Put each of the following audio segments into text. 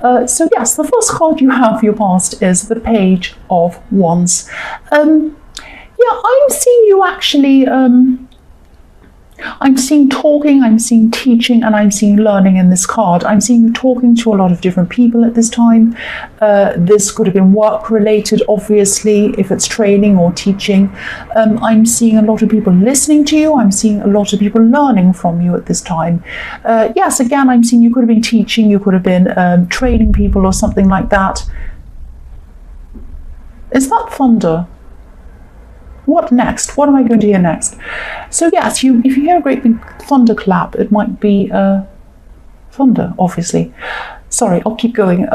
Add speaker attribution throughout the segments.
Speaker 1: So yes, the first card you have for your past is the Page of Wands. Yeah, I'm seeing you actually, I'm seeing talking, I'm seeing teaching, and I'm seeing learning in this card. I'm seeing you talking to a lot of different people at this time. This could have been work related, obviously, if it's training or teaching. I'm seeing a lot of people listening to you. I'm seeing a lot of people learning from you at this time. Yes, again, I'm seeing you could have been teaching, you could have been training people or something like that. Is that thunder? What next? What am I going to hear next? So yes, if you hear a great big thunderclap, it might be thunder, obviously. Sorry, I'll keep going.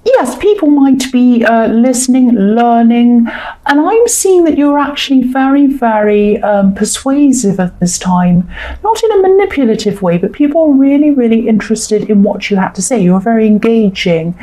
Speaker 1: Yes, people might be listening, learning, and I'm seeing that you're actually very, very persuasive at this time. Not in a manipulative way, but people are really, really interested in what you have to say. You're very engaging.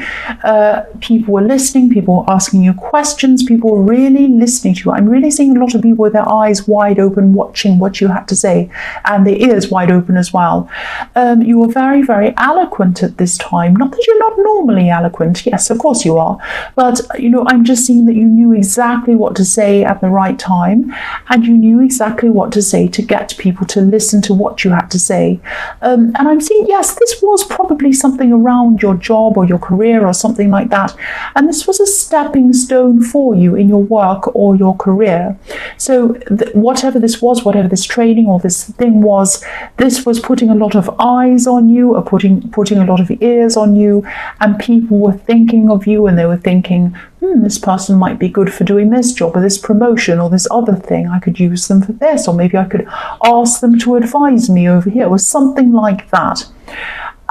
Speaker 1: People were listening, people were asking you questions, people were really listening to you. I'm really seeing a lot of people with their eyes wide open, watching what you had to say, and their ears wide open as well. You were very, very eloquent at this time. Not that you're not normally eloquent. Yes, of course you are. But, I'm just seeing that you knew exactly what to say at the right time, and you knew exactly what to say to get people to listen to what you had to say. And I'm seeing, yes, this was probably something around your job or your career or something like that. And this was a stepping stone for you in your work or your career. So whatever this was, whatever this training or this thing was, this was putting a lot of eyes on you, or putting a lot of ears on you, and people were thinking of you, and they were thinking, this person might be good for doing this job or this promotion or this other thing. I could use them for this, or maybe I could ask them to advise me over here, or something like that.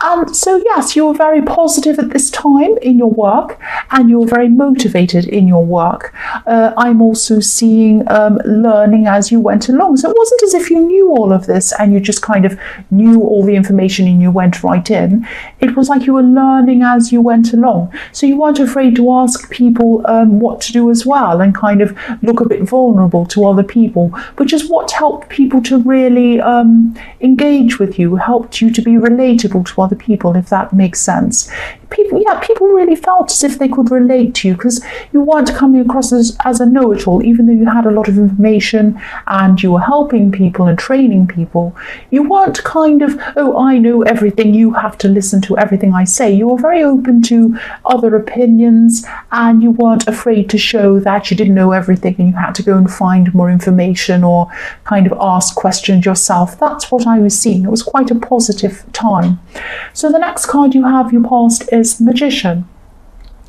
Speaker 1: And so yes, you were very positive at this time in your work, and you were very motivated in your work. I'm also seeing learning as you went along. So it wasn't as if you knew all of this and you just kind of knew all the information and you went right in. It was like you were learning as you went along. So you weren't afraid to ask people what to do as well, and kind of look a bit vulnerable to other people, which is what helped people to really engage with you, helped you to be relatable to other people, if that makes sense. People really felt as if they could relate to you, because you weren't coming across as a know-it-all, even though you had a lot of information and you were helping people and training people. You weren't kind of, oh, I know everything, you have to listen to everything I say. You were very open to other opinions, and you weren't afraid to show that you didn't know everything and you had to go and find more information or kind of ask questions yourself. That's what I was seeing. It was quite a positive time. So the next card you have, your past, is Magician.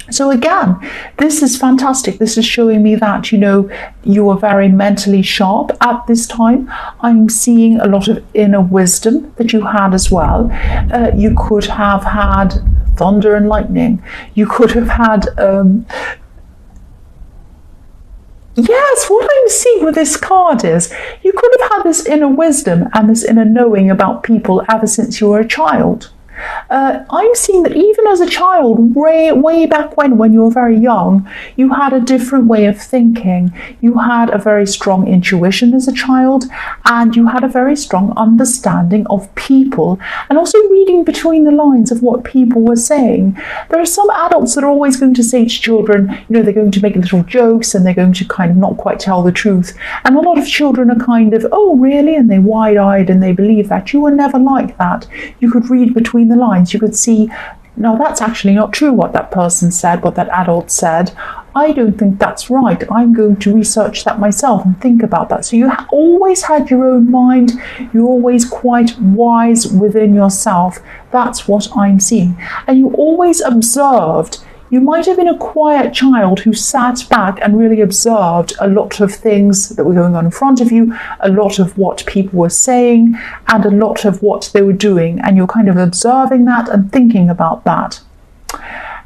Speaker 1: So again, this is fantastic. This is showing me that, you are very mentally sharp at this time. I'm seeing a lot of inner wisdom that you had as well. You could have had thunder and lightning. You could have had yes, what I'm seeing with this card is you could have had this inner wisdom and this inner knowing about people ever since you were a child. I'm seeing that even as a child, way back when you were very young, you had a different way of thinking. You had a very strong intuition as a child, and you had a very strong understanding of people, and also reading between the lines of what people were saying. There are some adults that are always going to say to children, they're going to make little jokes and they're going to kind of not quite tell the truth. And a lot of children are kind of, oh, really? And they're wide-eyed and they believe that. You were never like that. You could read between the lines. You could see, no, that's actually not true what that person said, what that adult said. I don't think that's right. I'm going to research that myself and think about that. So you always had your own mind. You're always quite wise within yourself. That's what I'm seeing. And you always observed. You might have been a quiet child who sat back and really observed a lot of things that were going on in front of you, a lot of what people were saying, and a lot of what they were doing. And you're kind of observing that and thinking about that.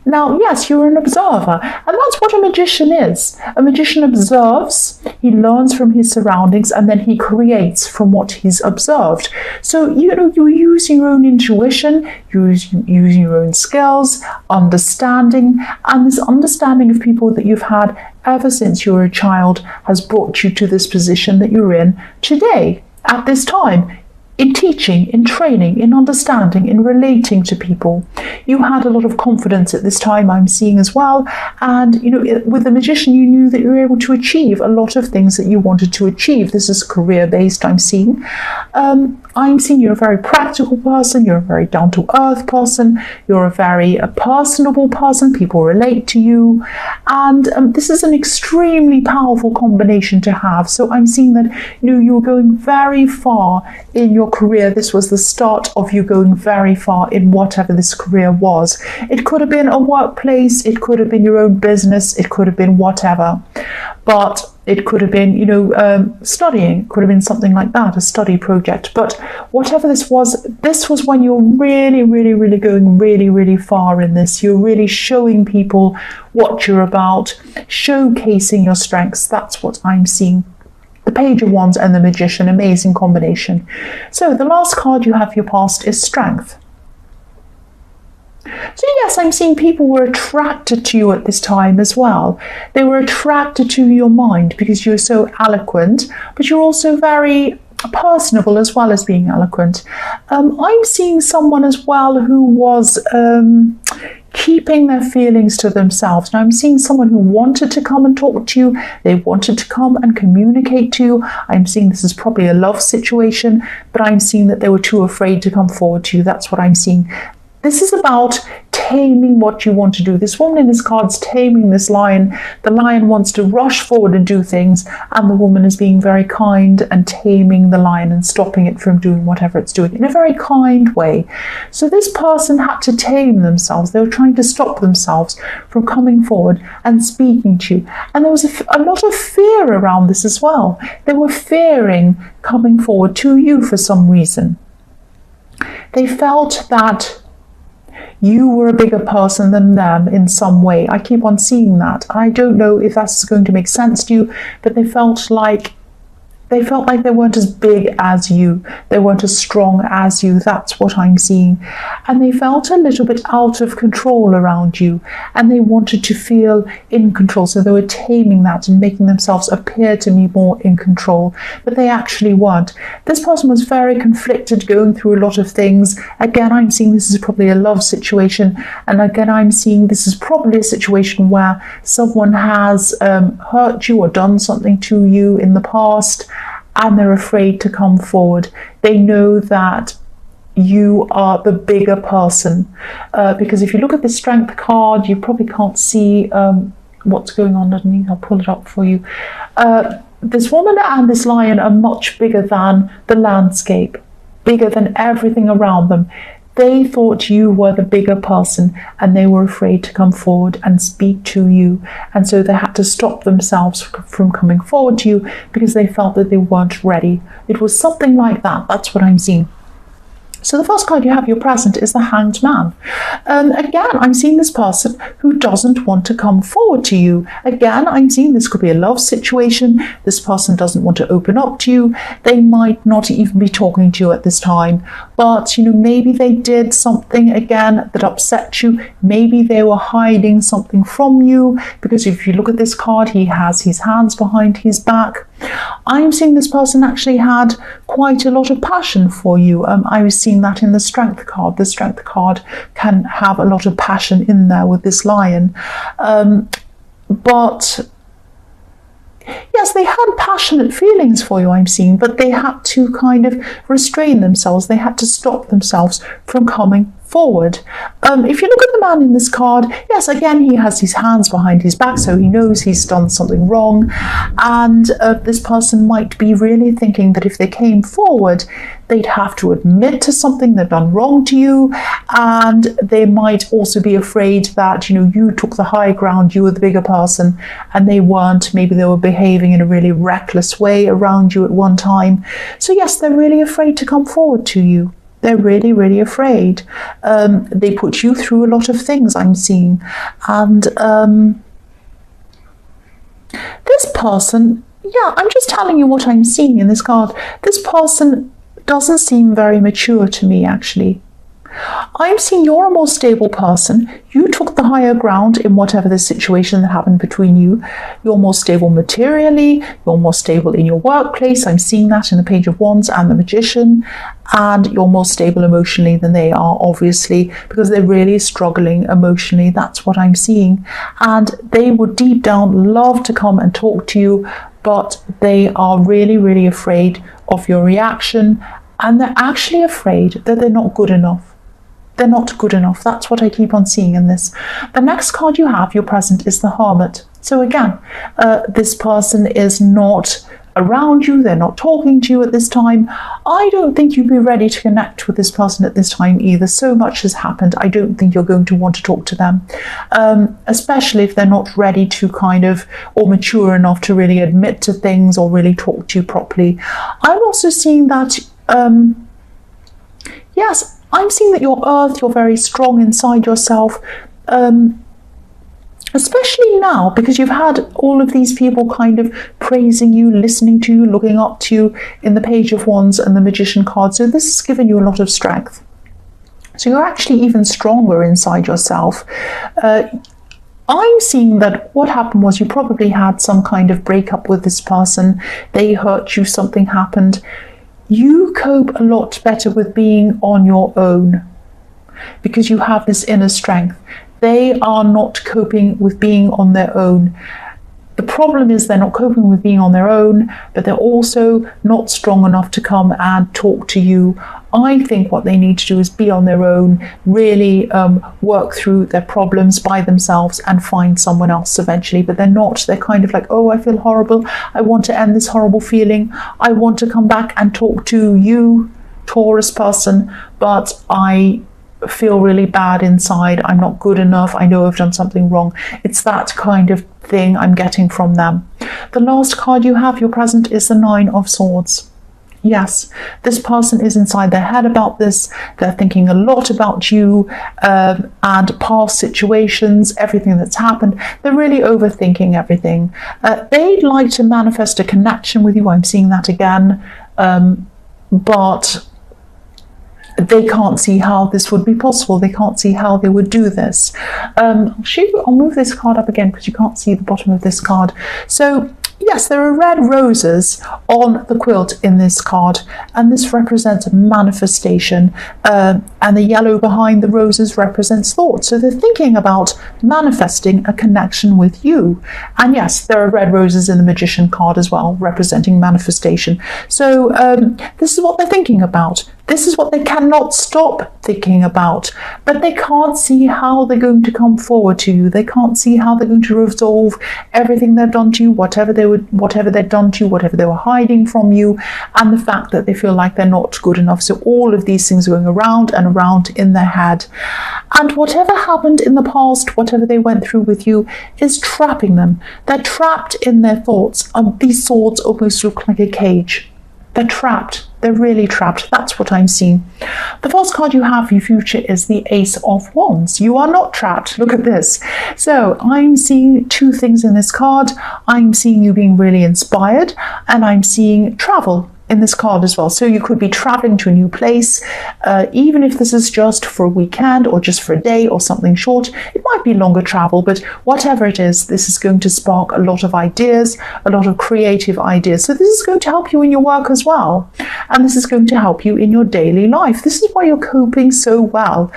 Speaker 1: Now, yes, you're an observer, and that's what a magician is. A magician observes, he learns from his surroundings, and then he creates from what he's observed. So, you're using your own intuition, you're using your own skills, understanding, and this understanding of people that you've had ever since you were a child has brought you to this position that you're in today, at this time. in teaching, in training, in understanding, in relating to people. You had a lot of confidence at this time, I'm seeing as well. And, with the Magician, you knew that you were able to achieve a lot of things that you wanted to achieve. This is career-based, I'm seeing. I'm seeing you're a very practical person, you're a very down-to-earth person, you're a very personable person, people relate to you. And this is an extremely powerful combination to have. So I'm seeing that, you're going very far in your career. This was the start of you going very far in whatever this career was. It could have been a workplace, it could have been your own business, it could have been whatever. But it could have been, studying, it could have been something like that, a study project. But whatever this was when you're really, really, really going really, really far in this. You're really showing people what you're about, showcasing your strengths. That's what I'm seeing. The Page of Wands and the Magician, amazing combination. So the last card you have for your past is Strength. So yes, I'm seeing people were attracted to you at this time as well. They were attracted to your mind because you're so eloquent, but you're also very personable as well as being eloquent. I'm seeing someone as well who was keeping their feelings to themselves. Now I'm seeing someone who wanted to come and talk to you. They wanted to come and communicate to you. I'm seeing this is probably a love situation, but I'm seeing that they were too afraid to come forward to you. That's what I'm seeing. This is about taming what you want to do. This woman in this card is taming this lion. The lion wants to rush forward and do things, and the woman is being very kind and taming the lion and stopping it from doing whatever it's doing in a very kind way. So this person had to tame themselves. They were trying to stop themselves from coming forward and speaking to you. And there was a lot of fear around this as well. They were fearing coming forward to you for some reason. They felt that you were a bigger person than them in some way. I keep on seeing that. I don't know if that's going to make sense to you, but they felt like they weren't as big as you. They weren't as strong as you. That's what I'm seeing. And they felt a little bit out of control around you, and they wanted to feel in control. So they were taming that and making themselves appear to me more in control, but they actually weren't. This person was very conflicted, going through a lot of things. Again, I'm seeing this is probably a love situation. And again, I'm seeing this is probably a situation where someone has hurt you or done something to you in the past, and they're afraid to come forward. They know that you are the bigger person. Because if you look at the Strength card, you probably can't see what's going on underneath. I'll pull it up for you. This woman and this lion are much bigger than the landscape, bigger than everything around them. They thought you were the bigger person, and they were afraid to come forward and speak to you. And so they had to stop themselves from coming forward to you because they felt that they weren't ready. It was something like that. That's what I'm seeing. So the first card you have, your present, is the Hanged Man. Again, I'm seeing this person who doesn't want to come forward to you. Again, I'm seeing this could be a love situation. This person doesn't want to open up to you. They might not even be talking to you at this time. But, maybe they did something, again, that upset you. Maybe they were hiding something from you. Because if you look at this card, he has his hands behind his back. I'm seeing this person actually had quite a lot of passion for you. I was seeing that in the Strength card. The Strength card can have a lot of passion in there with this lion. But yes, they had passionate feelings for you, I'm seeing, but they had to kind of restrain themselves. They had to stop themselves from coming forward. If you look at the man in this card, yes, again, he has his hands behind his back, so he knows he's done something wrong. And this person might be really thinking that if they came forward, they'd have to admit to something they've done wrong to you. And they might also be afraid that, you took the high ground, you were the bigger person, and they weren't. Maybe they were behaving in a really reckless way around you at one time. So yes, they're really afraid to come forward to you. They're really, really afraid. They put you through a lot of things, I'm seeing. And this person, I'm just telling you what I'm seeing in this card. This person doesn't seem very mature to me, actually. I'm seeing you're a more stable person. You took the higher ground in whatever the situation that happened between you. You're more stable materially. You're more stable in your workplace. I'm seeing that in the Page of Wands and the Magician. And you're more stable emotionally than they are, obviously, because they're really struggling emotionally. That's what I'm seeing. And they would deep down love to come and talk to you, but they are really, really afraid of your reaction. And they're actually afraid that they're not good enough. They're not good enough. That's what I keep on seeing in this. The next card you have, your present, is the Hermit. So again, this person is not around you. They're not talking to you at this time. I don't think you'd be ready to connect with this person at this time either. So much has happened. I don't think you're going to want to talk to them, especially if they're not ready to or mature enough to really admit to things or really talk to you properly. I'm also seeing that, yes, I'm seeing that you're earth, you're very strong inside yourself, especially now because you've had all of these people praising you, listening to you, looking up to you in the Page of Wands and the Magician card. So this has given you a lot of strength. So you're actually even stronger inside yourself. I'm seeing that what happened was you probably had some kind of breakup with this person. They hurt you, something happened. You cope a lot better with being on your own because you have this inner strength. They are not coping with being on their own. The problem is they're not coping with being on their own, but they're also not strong enough to come and talk to you. I think what they need to do is be on their own, really work through their problems by themselves and find someone else eventually. But they're not. They're oh, I feel horrible. I want to end this horrible feeling. I want to come back and talk to you, Taurus person, but I feel really bad inside. I'm not good enough. I know I've done something wrong. It's that kind of thing I'm getting from them. The last card you have, your present, is the Nine of Swords. Yes, this person is inside their head about this. They're thinking a lot about you and past situations, everything that's happened. They're really overthinking everything. They'd like to manifest a connection with you. I'm seeing that again. But they can't see how this would be possible. They can't see how they would do this. I'll move this card up again because you can't see the bottom of this card. So yes, there are red roses on the quilt in this card, and this represents manifestation, and the yellow behind the roses represents thought. So they're thinking about manifesting a connection with you. And yes, there are red roses in the Magician card as well, representing manifestation. So this is what they're thinking about. This is what they cannot stop thinking about, but they can't see how they're going to come forward to you. They can't see how they're going to resolve everything they've done to you, whatever they've done to you, whatever they were hiding from you, and the fact that they feel like they're not good enough. So all of these things are going around and around in their head. And whatever happened in the past, whatever they went through with you, is trapping them. They're trapped in their thoughts. These swords almost look like a cage. They're trapped. They're really trapped. That's what I'm seeing. The first card you have for your future is the Ace of Wands. You are not trapped. Look at this. So I'm seeing two things in this card. I'm seeing you being really inspired, and I'm seeing travel in this card as well. So you could be traveling to a new place, even if this is just for a weekend or just for a day or something short. It might be longer travel, but whatever it is, this is going to spark a lot of ideas, a lot of creative ideas. So this is going to help you in your work as well. And this is going to help you in your daily life. This is why you're coping so well.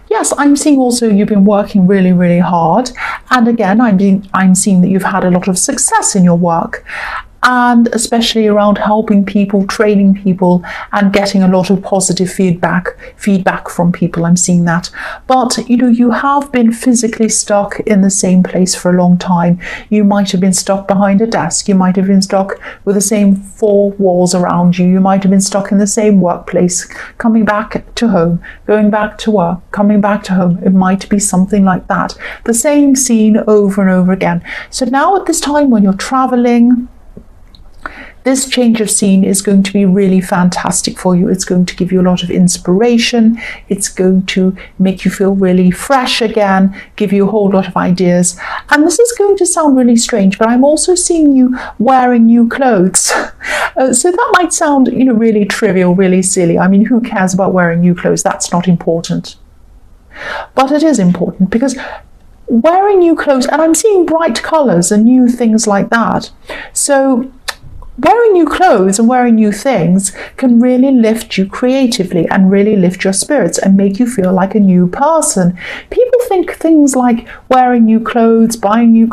Speaker 1: Yes, I'm seeing also you've been working really, really hard. And again, I'm seeing that you've had a lot of success in your work. and especially around helping people, training people, and getting a lot of positive feedback from people. I'm seeing that. But you have been physically stuck in the same place for a long time. You might have been stuck behind a desk. You might have been stuck with the same four walls around you. You might have been stuck in the same workplace, coming back to home, going back to work, coming back to home. It might be something like that. The same scene over and over again. So now at this time when you're traveling, this change of scene is going to be really fantastic for you. It's going to give you a lot of inspiration. It's going to make you feel really fresh again, give you a whole lot of ideas. And this is going to sound really strange, but I'm also seeing you wearing new clothes. So that might sound, really trivial, really silly. I mean, who cares about wearing new clothes? That's not important. But it is important, because wearing new clothes, and I'm seeing bright colours and new things like that. So wearing new clothes and wearing new things can really lift you creatively and really lift your spirits and make you feel like a new person. People think things like wearing new clothes, buying new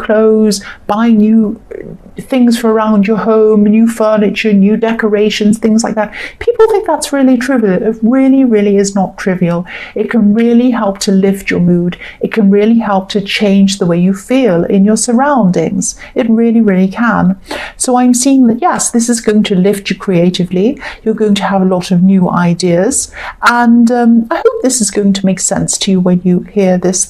Speaker 1: things for around your home, new furniture, new decorations, things like that. People think that's really trivial. It really, really is not trivial. It can really help to lift your mood. It can really help to change the way you feel in your surroundings. It really, really can. So I'm seeing that, yes, this is going to lift you creatively. You're going to have a lot of new ideas. And I hope this is going to make sense to you when you hear this.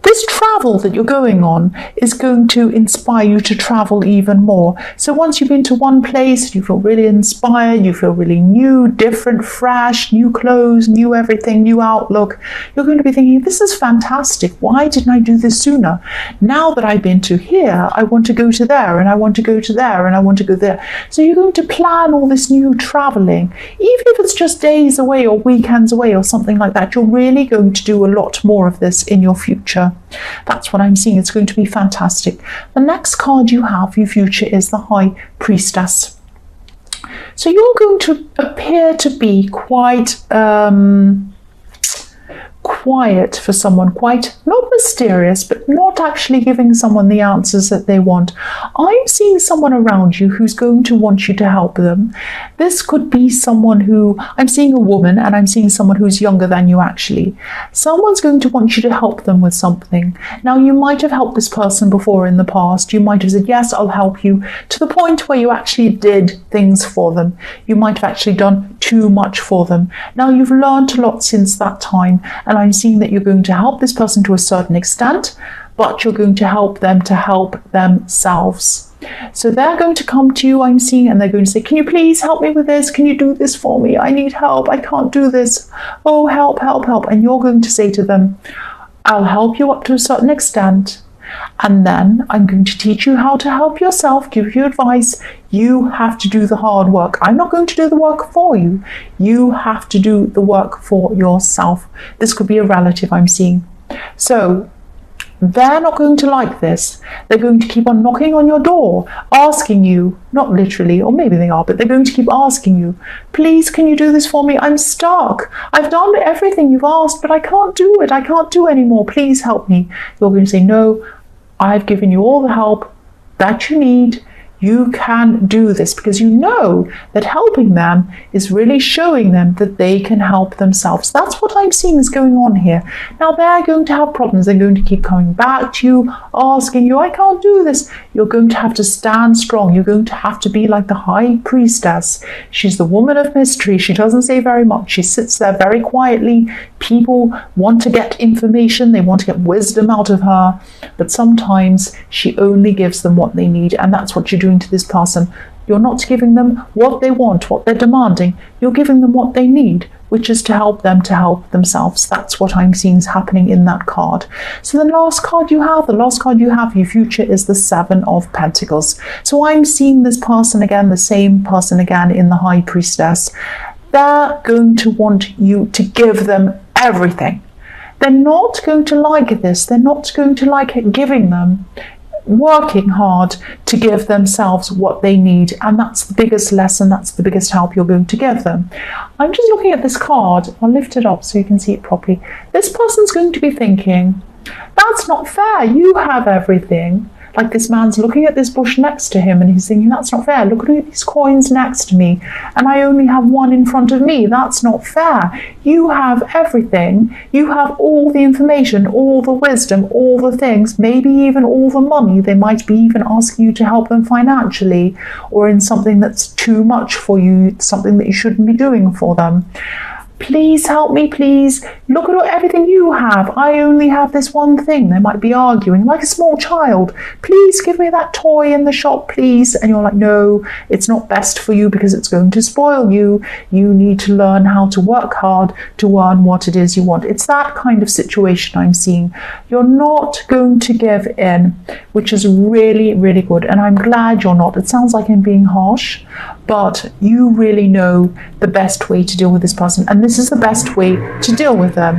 Speaker 1: This travel that you're going on is going to inspire you to travel even more. So once you've been to one place, you feel really inspired, you feel really new, different, fresh, new clothes, new everything, new outlook. You're going to be thinking, this is fantastic. Why didn't I do this sooner? Now that I've been to here, I want to go to there, and I want to go to there, and I want to go there. So you're going to plan all this new traveling, even if it's just days away or weekends away or something like that. You're really going to do a lot more of this in your future. That's what I'm seeing. It's going to be fantastic. The next card you have for your future is the High Priestess. So you're going to appear to be quite quiet for someone, quite not mysterious, but not actually giving someone the answers that they want. I'm seeing someone around you who's going to want you to help them. This could be someone who, I'm seeing a woman, and I'm seeing someone who's younger than you actually. Someone's going to want you to help them with something. Now, you might have helped this person before in the past. You might have said, yes, I'll help you, to the point where you actually did things for them. You might have actually done too much for them. Now, you've learned a lot since that time, and I'm seeing that you're going to help this person to a certain extent, but you're going to help them to help themselves. So they're going to come to you, I'm seeing, and they're going to say, can you please help me with this? Can you do this for me? I need help. I can't do this. Oh, help, help, help. And you're going to say to them, I'll help you up to a certain extent, and then I'm going to teach you how to help yourself, give you advice. You have to do the hard work. I'm not going to do the work for you. You have to do the work for yourself. This could be a relative I'm seeing. So they're not going to like this. They're going to keep on knocking on your door, asking you, not literally, or maybe they are, but they're going to keep asking you, please, can you do this for me? I'm stuck. I've done everything you've asked, but I can't do it. I can't do anymore. Please help me. You're going to say, no, I've given you all the help that you need. You can do this, because you know that helping them is really showing them that they can help themselves. That's what I'm seeing is going on here. Now, they're going to have problems. They're going to keep coming back to you, asking you, I can't do this. You're going to have to stand strong. You're going to have to be like the High Priestess. She's the woman of mystery. She doesn't say very much. She sits there very quietly. People want to get information. They want to get wisdom out of her. But sometimes she only gives them what they need. And that's what you're doing to this person. You're not giving them what they want, what they're demanding. You're giving them what they need, which is to help them to help themselves. That's what I'm seeing is happening in that card. So the last card you have for your future is the Seven of Pentacles. So I'm seeing this person again, the same person again in the High Priestess. They're going to want you to give them everything. They're not going to like this. They're not going to like giving them, working hard to give themselves what they need. And that's the biggest lesson, that's the biggest help you're going to give them. I'm just looking at this card. I'll lift it up so you can see it properly. This person's going to be thinking, that's not fair. You have everything. Like this man's looking at this bush next to him and he's thinking, that's not fair. Look at these coins next to me and I only have one in front of me. That's not fair. You have everything. You have all the information, all the wisdom, all the things, maybe even all the money. They might be even asking you to help them financially or in something that's too much for you, something that you shouldn't be doing for them. Please help me, please. Look at everything you have. I only have this one thing. They might be arguing like a small child. Please give me that toy in the shop, please. And you're like, no, it's not best for you because it's going to spoil you. You need to learn how to work hard to earn what it is you want. It's that kind of situation I'm seeing. You're not going to give in, which is really, really good. And I'm glad you're not. It sounds like I'm being harsh, but you really know the best way to deal with this person. And this is the best way to deal with them.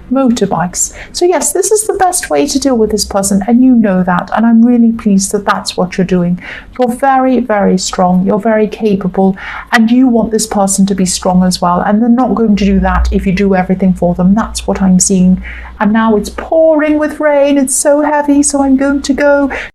Speaker 1: Motorbikes. So yes, this is the best way to deal with this person, and you know that, and I'm really pleased that that's what you're doing. You're very, very strong, you're very capable, and you want this person to be strong as well, and they're not going to do that if you do everything for them. That's what I'm seeing. And now it's pouring with rain, it's so heavy, so I'm going to go.